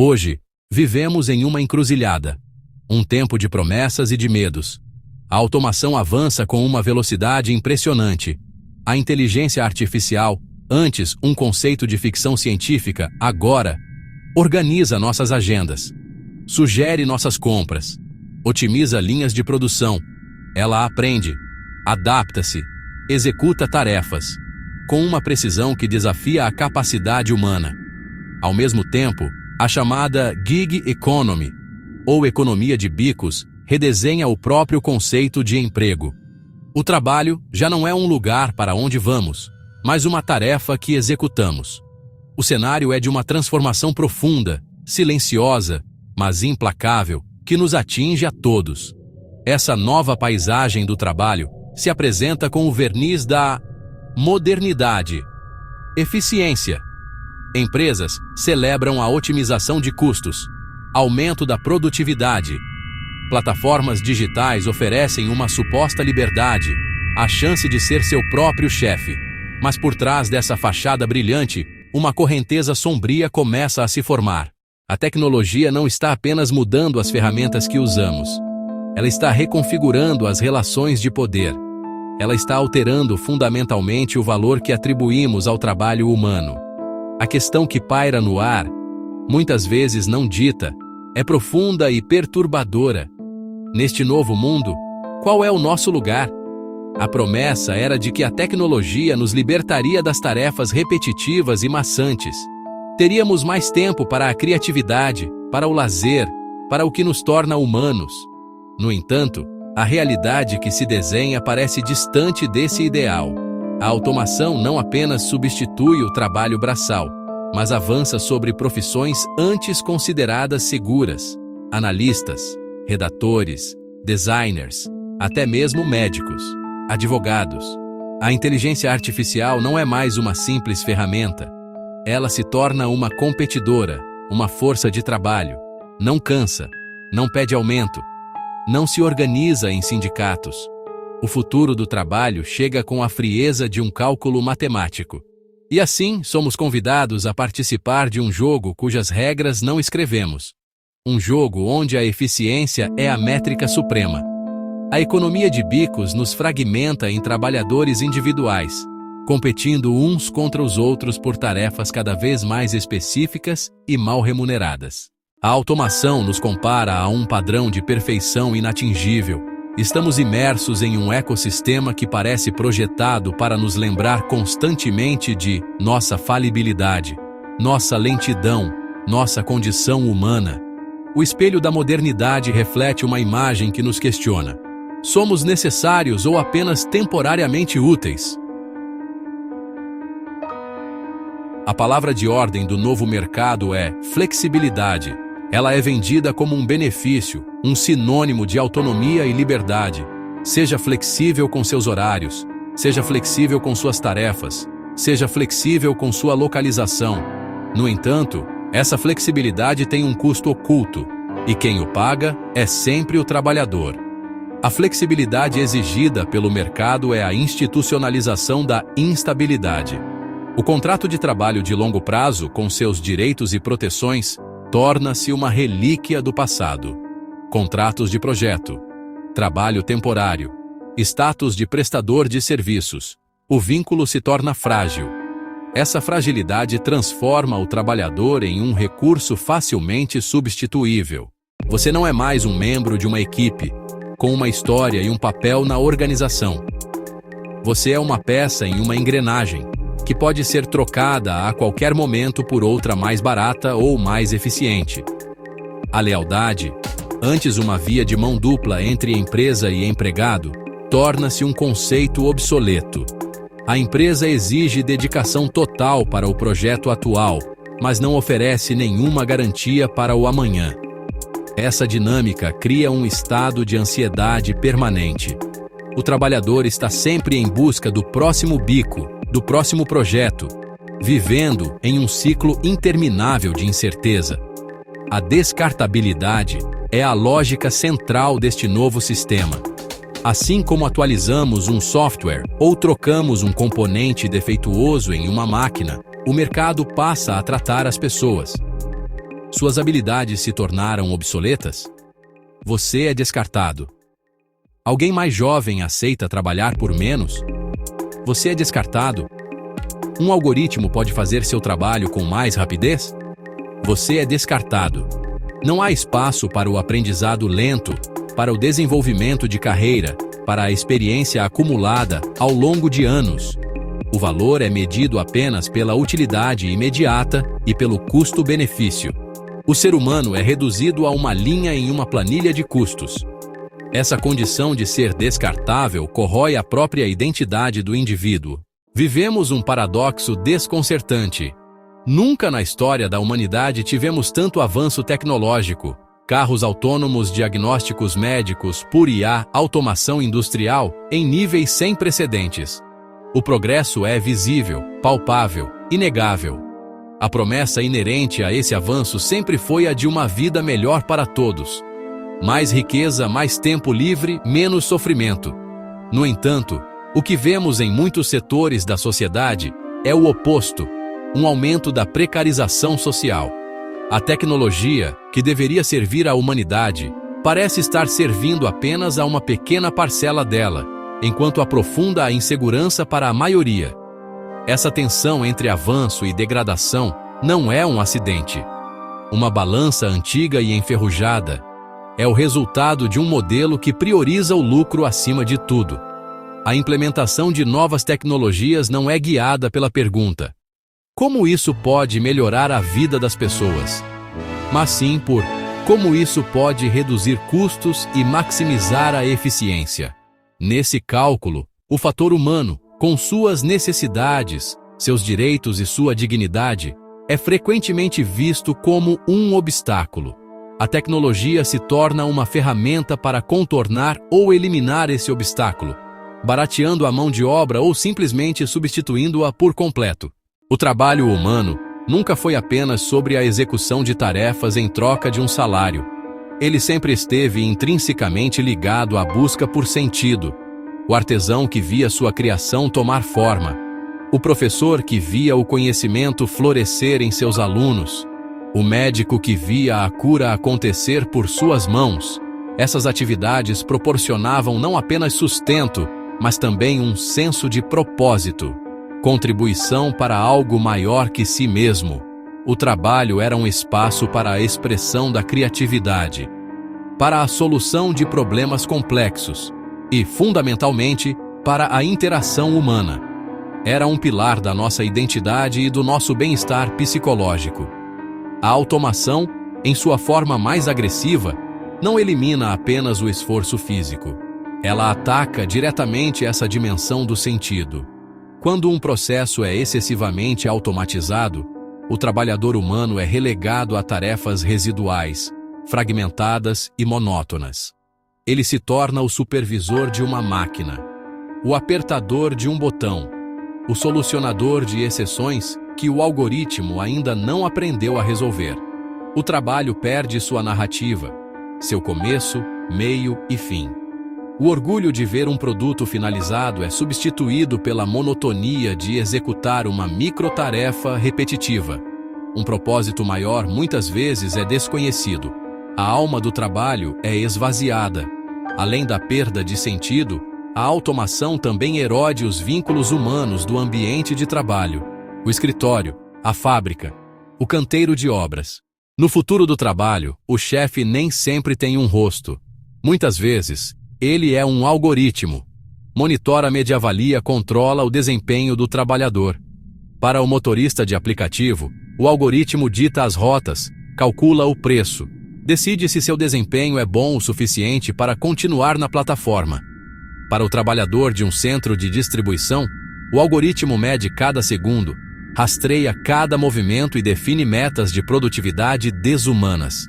Hoje, vivemos em uma encruzilhada. Um tempo de promessas e de medos. A automação avança com uma velocidade impressionante. A inteligência artificial, antes um conceito de ficção científica, agora, organiza nossas agendas. Sugere nossas compras. Otimiza linhas de produção. Ela aprende, adapta-se, executa tarefas, com uma precisão que desafia a capacidade humana. Ao mesmo tempo, a chamada gig economy, ou economia de bicos, redesenha o próprio conceito de emprego. O trabalho já não é um lugar para onde vamos, mas uma tarefa que executamos. O cenário é de uma transformação profunda, silenciosa, mas implacável, que nos atinge a todos. Essa nova paisagem do trabalho se apresenta com o verniz da modernidade. Eficiência. Empresas celebram a otimização de custos, aumento da produtividade. Plataformas digitais oferecem uma suposta liberdade, a chance de ser seu próprio chefe. Mas por trás dessa fachada brilhante, uma correnteza sombria começa a se formar. A tecnologia não está apenas mudando as ferramentas que usamos. Ela está reconfigurando as relações de poder. Ela está alterando fundamentalmente o valor que atribuímos ao trabalho humano. A questão que paira no ar, muitas vezes não dita, é profunda e perturbadora. Neste novo mundo, qual é o nosso lugar? A promessa era de que a tecnologia nos libertaria das tarefas repetitivas e maçantes. Teríamos mais tempo para a criatividade, para o lazer, para o que nos torna humanos. No entanto, a realidade que se desenha parece distante desse ideal. A automação não apenas substitui o trabalho braçal, mas avança sobre profissões antes consideradas seguras. Analistas, redatores, designers, até mesmo médicos, advogados. A inteligência artificial não é mais uma simples ferramenta. Ela se torna uma competidora, uma força de trabalho. Não cansa, não pede aumento, não se organiza em sindicatos. O futuro do trabalho chega com a frieza de um cálculo matemático. E assim, somos convidados a participar de um jogo cujas regras não escrevemos. Um jogo onde a eficiência é a métrica suprema. A economia de bicos nos fragmenta em trabalhadores individuais, competindo uns contra os outros por tarefas cada vez mais específicas e mal remuneradas. A automação nos compara a um padrão de perfeição inatingível. Estamos imersos em um ecossistema que parece projetado para nos lembrar constantemente de nossa falibilidade, nossa lentidão, nossa condição humana. O espelho da modernidade reflete uma imagem que nos questiona. Somos necessários ou apenas temporariamente úteis? A palavra de ordem do novo mercado é flexibilidade. Ela é vendida como um benefício, um sinônimo de autonomia e liberdade. Seja flexível com seus horários, seja flexível com suas tarefas, seja flexível com sua localização. No entanto, essa flexibilidade tem um custo oculto, e quem o paga é sempre o trabalhador. A flexibilidade exigida pelo mercado é a institucionalização da instabilidade. O contrato de trabalho de longo prazo, com seus direitos e proteções, torna-se uma relíquia do passado. Contratos de projeto, trabalho temporário, status de prestador de serviços. O vínculo se torna frágil. Essa fragilidade transforma o trabalhador em um recurso facilmente substituível. Você não é mais um membro de uma equipe, com uma história e um papel na organização. Você é uma peça em uma engrenagem, que pode ser trocada a qualquer momento por outra mais barata ou mais eficiente. A lealdade, antes uma via de mão dupla entre empresa e empregado, torna-se um conceito obsoleto. A empresa exige dedicação total para o projeto atual, mas não oferece nenhuma garantia para o amanhã. Essa dinâmica cria um estado de ansiedade permanente. O trabalhador está sempre em busca do próximo bico, do próximo projeto, vivendo em um ciclo interminável de incerteza. A descartabilidade é a lógica central deste novo sistema. Assim como atualizamos um software ou trocamos um componente defeituoso em uma máquina, o mercado passa a tratar as pessoas. Suas habilidades se tornaram obsoletas? Você é descartado. Alguém mais jovem aceita trabalhar por menos? Você é descartado. Um algoritmo pode fazer seu trabalho com mais rapidez? Você é descartado. Não há espaço para o aprendizado lento, para o desenvolvimento de carreira, para a experiência acumulada ao longo de anos. O valor é medido apenas pela utilidade imediata e pelo custo-benefício. O ser humano é reduzido a uma linha em uma planilha de custos. Essa condição de ser descartável corrói a própria identidade do indivíduo. Vivemos um paradoxo desconcertante. Nunca na história da humanidade tivemos tanto avanço tecnológico. Carros autônomos, diagnósticos médicos, por IA, automação industrial, em níveis sem precedentes. O progresso é visível, palpável, inegável. A promessa inerente a esse avanço sempre foi a de uma vida melhor para todos. Mais riqueza, mais tempo livre, menos sofrimento. No entanto, o que vemos em muitos setores da sociedade é o oposto, um aumento da precarização social. A tecnologia, que deveria servir à humanidade, parece estar servindo apenas a uma pequena parcela dela, enquanto aprofunda a insegurança para a maioria. Essa tensão entre avanço e degradação não é um acidente. Uma balança antiga e enferrujada é o resultado de um modelo que prioriza o lucro acima de tudo. A implementação de novas tecnologias não é guiada pela pergunta: como isso pode melhorar a vida das pessoas? Mas sim por como isso pode reduzir custos e maximizar a eficiência. Nesse cálculo, o fator humano, com suas necessidades, seus direitos e sua dignidade, é frequentemente visto como um obstáculo. A tecnologia se torna uma ferramenta para contornar ou eliminar esse obstáculo, barateando a mão de obra ou simplesmente substituindo-a por completo. O trabalho humano nunca foi apenas sobre a execução de tarefas em troca de um salário. Ele sempre esteve intrinsecamente ligado à busca por sentido. O artesão que via sua criação tomar forma. O professor que via o conhecimento florescer em seus alunos. O médico que via a cura acontecer por suas mãos. Essas atividades proporcionavam não apenas sustento, mas também um senso de propósito. Contribuição para algo maior que si mesmo. O trabalho era um espaço para a expressão da criatividade, para a solução de problemas complexos e, fundamentalmente, para a interação humana. Era um pilar da nossa identidade e do nosso bem-estar psicológico. A automação, em sua forma mais agressiva, não elimina apenas o esforço físico. Ela ataca diretamente essa dimensão do sentido. Quando um processo é excessivamente automatizado, o trabalhador humano é relegado a tarefas residuais, fragmentadas e monótonas. Ele se torna o supervisor de uma máquina, o apertador de um botão, o solucionador de exceções que o algoritmo ainda não aprendeu a resolver. O trabalho perde sua narrativa, seu começo, meio e fim. O orgulho de ver um produto finalizado é substituído pela monotonia de executar uma microtarefa repetitiva. Um propósito maior muitas vezes é desconhecido. A alma do trabalho é esvaziada. Além da perda de sentido, a automação também erode os vínculos humanos do ambiente de trabalho. O escritório, a fábrica, o canteiro de obras. No futuro do trabalho, o chefe nem sempre tem um rosto. Muitas vezes, ele é um algoritmo. Monitora, media, avalia, controla o desempenho do trabalhador. Para o motorista de aplicativo, o algoritmo dita as rotas, calcula o preço, decide se seu desempenho é bom o suficiente para continuar na plataforma. Para o trabalhador de um centro de distribuição, o algoritmo mede cada segundo, rastreia cada movimento e define metas de produtividade desumanas.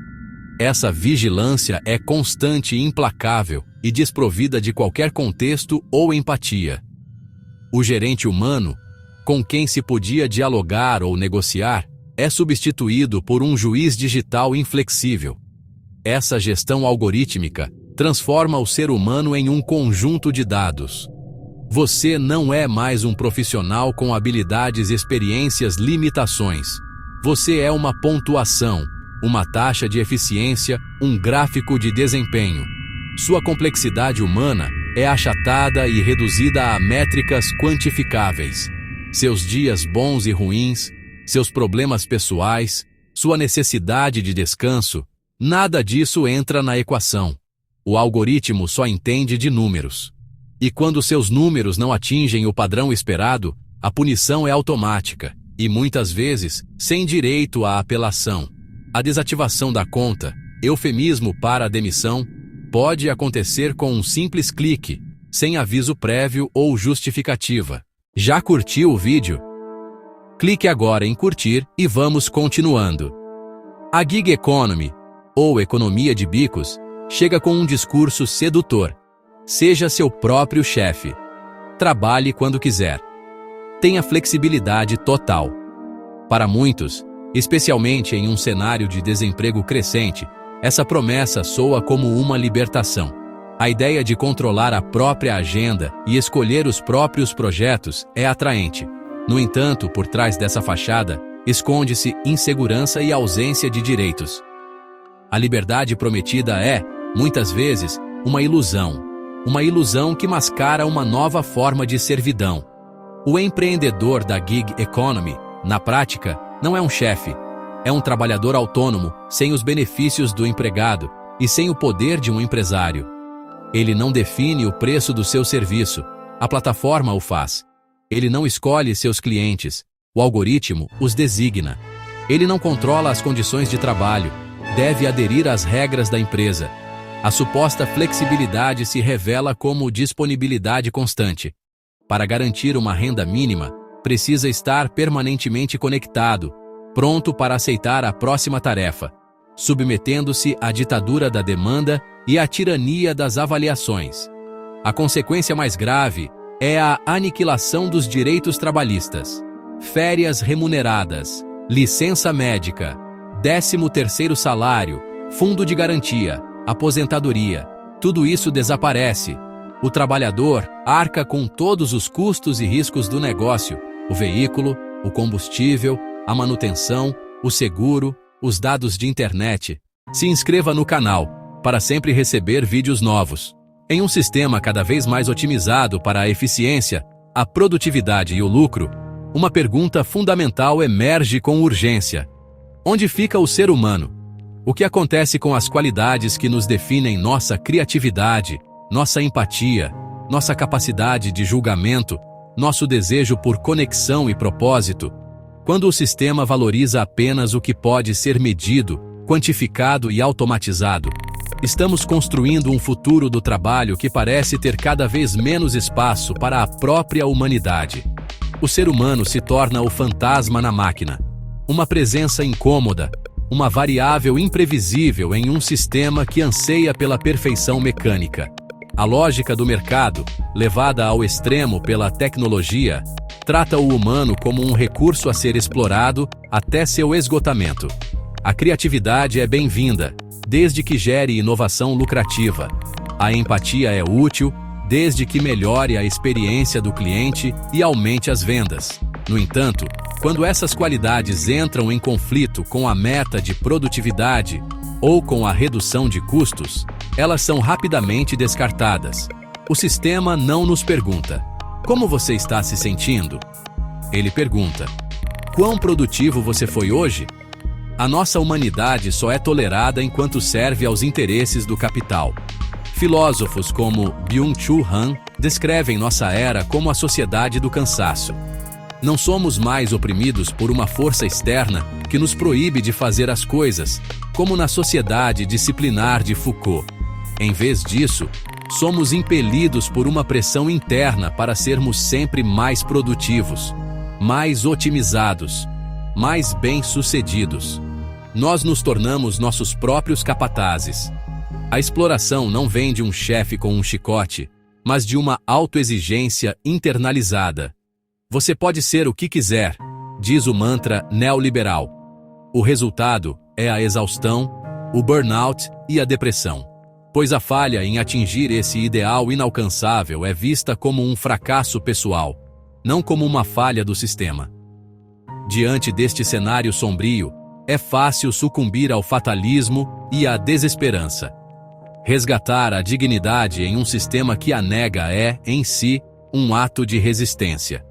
Essa vigilância é constante e implacável e desprovida de qualquer contexto ou empatia. O gerente humano, com quem se podia dialogar ou negociar, é substituído por um juiz digital inflexível. Essa gestão algorítmica transforma o ser humano em um conjunto de dados. Você não é mais um profissional com habilidades, experiências, limitações. Você é uma pontuação, uma taxa de eficiência, um gráfico de desempenho. Sua complexidade humana é achatada e reduzida a métricas quantificáveis. Seus dias bons e ruins, seus problemas pessoais, sua necessidade de descanso, nada disso entra na equação. O algoritmo só entende de números. E quando seus números não atingem o padrão esperado, a punição é automática e, muitas vezes, sem direito à apelação. A desativação da conta, eufemismo para a demissão, pode acontecer com um simples clique, sem aviso prévio ou justificativa. Já curtiu o vídeo? Clique agora em curtir e vamos continuando. A gig economy, ou economia de bicos, chega com um discurso sedutor. Seja seu próprio chefe. Trabalhe quando quiser. Tenha flexibilidade total. Para muitos, especialmente em um cenário de desemprego crescente, essa promessa soa como uma libertação. A ideia de controlar a própria agenda e escolher os próprios projetos é atraente. No entanto, por trás dessa fachada, esconde-se insegurança e ausência de direitos. A liberdade prometida é, muitas vezes, uma ilusão. Uma ilusão que mascara uma nova forma de servidão. O empreendedor da gig economy, na prática, não é um chefe. É um trabalhador autônomo, sem os benefícios do empregado e sem o poder de um empresário. Ele não define o preço do seu serviço, a plataforma o faz. Ele não escolhe seus clientes, o algoritmo os designa. Ele não controla as condições de trabalho, deve aderir às regras da empresa. A suposta flexibilidade se revela como disponibilidade constante. Para garantir uma renda mínima, precisa estar permanentemente conectado, pronto para aceitar a próxima tarefa, submetendo-se à ditadura da demanda e à tirania das avaliações. A consequência mais grave é a aniquilação dos direitos trabalhistas. Férias remuneradas, licença médica, 13º salário, fundo de garantia, aposentadoria, tudo isso desaparece. O trabalhador arca com todos os custos e riscos do negócio, o veículo, o combustível, a manutenção, o seguro, os dados de internet. Se inscreva no canal para sempre receber vídeos novos. Em um sistema cada vez mais otimizado para a eficiência, a produtividade e o lucro, uma pergunta fundamental emerge com urgência. Onde fica o ser humano? O que acontece com as qualidades que nos definem nossa criatividade, nossa empatia, nossa capacidade de julgamento, nosso desejo por conexão e propósito? Quando o sistema valoriza apenas o que pode ser medido, quantificado e automatizado, estamos construindo um futuro do trabalho que parece ter cada vez menos espaço para a própria humanidade. O ser humano se torna o fantasma na máquina, uma presença incômoda, uma variável imprevisível em um sistema que anseia pela perfeição mecânica. A lógica do mercado, levada ao extremo pela tecnologia, trata o humano como um recurso a ser explorado até seu esgotamento. A criatividade é bem-vinda, desde que gere inovação lucrativa. A empatia é útil, desde que melhore a experiência do cliente e aumente as vendas. No entanto, quando essas qualidades entram em conflito com a meta de produtividade ou com a redução de custos, elas são rapidamente descartadas. O sistema não nos pergunta: como você está se sentindo? Ele pergunta: quão produtivo você foi hoje? A nossa humanidade só é tolerada enquanto serve aos interesses do capital. Filósofos como Byung-Chul Han descrevem nossa era como a sociedade do cansaço. Não somos mais oprimidos por uma força externa que nos proíbe de fazer as coisas, como na sociedade disciplinar de Foucault. Em vez disso, somos impelidos por uma pressão interna para sermos sempre mais produtivos, mais otimizados, mais bem-sucedidos. Nós nos tornamos nossos próprios capatazes. A exploração não vem de um chefe com um chicote, mas de uma autoexigência internalizada. Você pode ser o que quiser, diz o mantra neoliberal. O resultado é a exaustão, o burnout e a depressão. Pois a falha em atingir esse ideal inalcançável é vista como um fracasso pessoal, não como uma falha do sistema. Diante deste cenário sombrio, é fácil sucumbir ao fatalismo e à desesperança. Resgatar a dignidade em um sistema que a nega é, em si, um ato de resistência.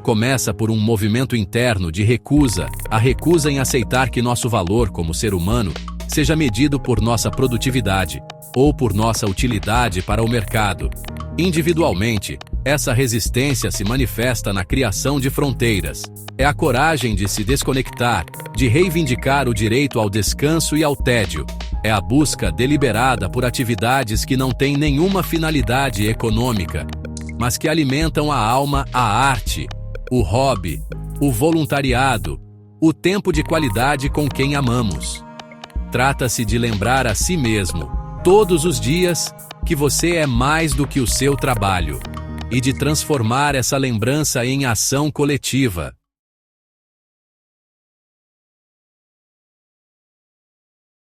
Começa por um movimento interno de recusa, a recusa em aceitar que nosso valor como ser humano seja medido por nossa produtividade ou por nossa utilidade para o mercado. Individualmente, essa resistência se manifesta na criação de fronteiras. É a coragem de se desconectar, de reivindicar o direito ao descanso e ao tédio. É a busca deliberada por atividades que não têm nenhuma finalidade econômica, mas que alimentam a alma, a arte, o hobby, o voluntariado, o tempo de qualidade com quem amamos. Trata-se de lembrar a si mesmo, todos os dias, que você é mais do que o seu trabalho, e de transformar essa lembrança em ação coletiva.